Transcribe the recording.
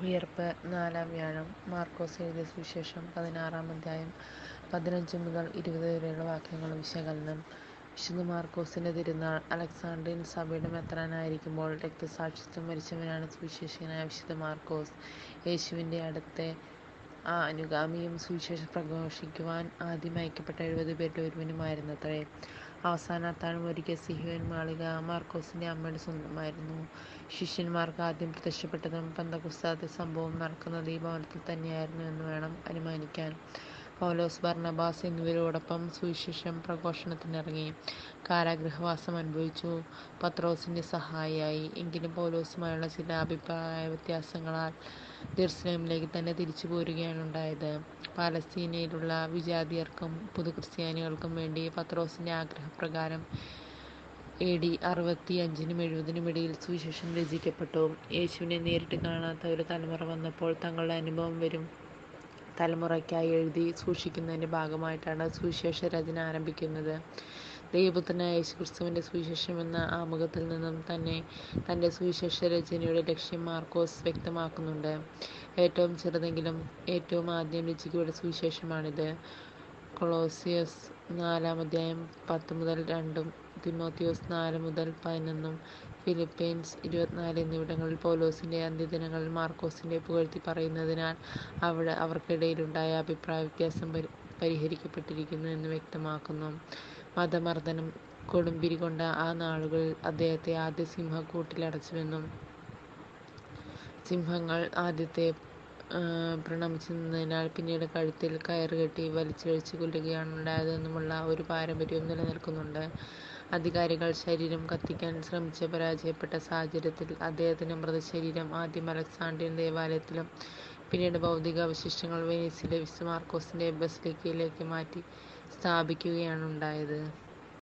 ഉയർപ്പ്. നാലാം വ്യാഴം. മാർക്കോസ് എഴുതിയ സുവിശേഷം 16-ാം അധ്യായം 15 മുതൽ 20 വരെയുള്ള വാക്യങ്ങളുടെ വിശകലനം. വിശുദ്ധ മാർക്കോസിന്റെ തിരുനാൾ. അലക്സാണ്ട്രിയൻ സഭയുടെ മെത്രാനായിരിക്കുമ്പോൾ രക്തസാക്ഷിത്വം വരിച്ചവനാണ് സുവിശേഷകനായ വിശുദ്ധ മാർക്കോസ്. യേശുവിന്റെ അടുത്ത അനുഗാമിയും സുവിശേഷം പ്രഘോഷിക്കുവാൻ ആദ്യം അയക്കപ്പെട്ട 70 പേരിൽ ഒരുവനുമായിരുന്നത്രേ. അവസാന അത്താഴം ഒരുക്കിയ സിഹിയോൻ മാളിക മാർക്കോസിന്റെ അമ്മയുടെ സ്വന്തമായിരുന്നു. ശിഷ്യന്മാർക്ക് ആദ്യം പ്രത്യക്ഷപ്പെട്ടതും പെന്തക്കോസ്താ സംഭവം നടക്കുന്നത് ഈ ഭവനത്തിൽ തന്നെയായിരുന്നു എന്ന് വേണം അനുമാനിക്കാൻ. പൗലോസ്, ബർന്നബാസ് എന്നിവരോടൊപ്പം സുവിശേഷം പ്രഘോഷണത്തിനിറങ്ങി. കാരാഗൃഹവാസം അനുഭവിച്ചു. പത്രോസിന്റെ സഹായിയായി. എങ്കിലും പൗലോസുമായുള്ള ചില അഭിപ്രായ വ്യത്യാസങ്ങളാൽ ജെറുസലേമിലേക്ക് തന്നെ തിരിച്ചു പോരുകയാണുണ്ടായത്. പാലസ്തീനയിലുള്ള വിജാതീയർക്കും പുതുക്രിസ്ത്യാനികൾക്കും വേണ്ടി പത്രോസിന്റെ ആഗ്രഹപ്രകാരം AD 65-നും 70-നും ഇടയിൽ സുവിശേഷം രചിക്കപ്പെട്ടു. യേശുവിനെ നേരിട്ട് കാണാത്ത ഒരു തലമുറ വന്നപ്പോൾ തങ്ങളുടെ അനുഭവം വരും തലമുറയ്ക്കായി എഴുതി സൂക്ഷിക്കുന്നതിന്റെ ഭാഗമായിട്ടാണ് സുവിശേഷ രചന ആരംഭിക്കുന്നത്. ദൈവപുത്രനായ യേശുക്രിസ്തുവിന്റെ സുവിശേഷം എന്ന ആമുഖത്തിൽ നിന്നും തന്നെ തന്റെ സുവിശേഷ രചനയുടെ ലക്ഷ്യം മാർക്കോസ് വ്യക്തമാക്കുന്നുണ്ട്. ഏറ്റവും ചെറുതെങ്കിലും ഏറ്റവും ആദ്യം രചിക്കപ്പെട്ട സുവിശേഷമാണിത്. കൊളോസ്യസ് 4-ാം അധ്യായം 10 മുതൽ 2-ഉം തിമോത്തിയോസ് 4 മുതൽ 11-ഉം ഫിലിപ്പൈൻസ് 24 എന്നിവിടങ്ങളിൽ പൗലോസിന്റെ അന്ത്യദിനങ്ങളിൽ മാർക്കോസിനെ പുകഴ്ത്തി പറയുന്നതിനാൽ അവർക്കിടയിലുണ്ടായ അഭിപ്രായ വ്യത്യാസം പരിഹരിക്കപ്പെട്ടിരിക്കുന്നു എന്ന് വ്യക്തമാക്കുന്നു. മതമർദ്ദനം കൊടുമ്പിരി കൊണ്ട ആ നാളുകളിൽ അദ്ദേഹത്തെ ആദ്യം സിംഹക്കൂട്ടിലടച്ചുവെന്നും സിംഹങ്ങൾ ആദ്യത്തെ പ്രണമിച്ചു നിന്നതിനാൽ പിന്നീട് കഴുത്തിൽ കയറുകെട്ടി വലിച്ചിഴച്ചു കൊല്ലുകയാണുണ്ടായതെന്നുമുള്ള ഒരു പാരമ്പര്യവും നിലനിൽക്കുന്നുണ്ട്. അധികാരികൾ ശരീരം കത്തിക്കാൻ ശ്രമിച്ച് പരാജയപ്പെട്ട സാഹചര്യത്തിൽ അദ്ദേഹത്തിന്റെ മൃതശരീരം ആദ്യം അലക്സാണ്ട്രിയൻ ദേവാലയത്തിലും പിന്നീട് ഭൗതിക അവശിഷ്ടങ്ങൾ വെനീസിലെ വിശുദ്ധ മാർക്കോസിന്റെ ബസിലിക്കയിലേക്ക് മാറ്റി സ്ഥാപിക്കുകയാണുണ്ടായത്.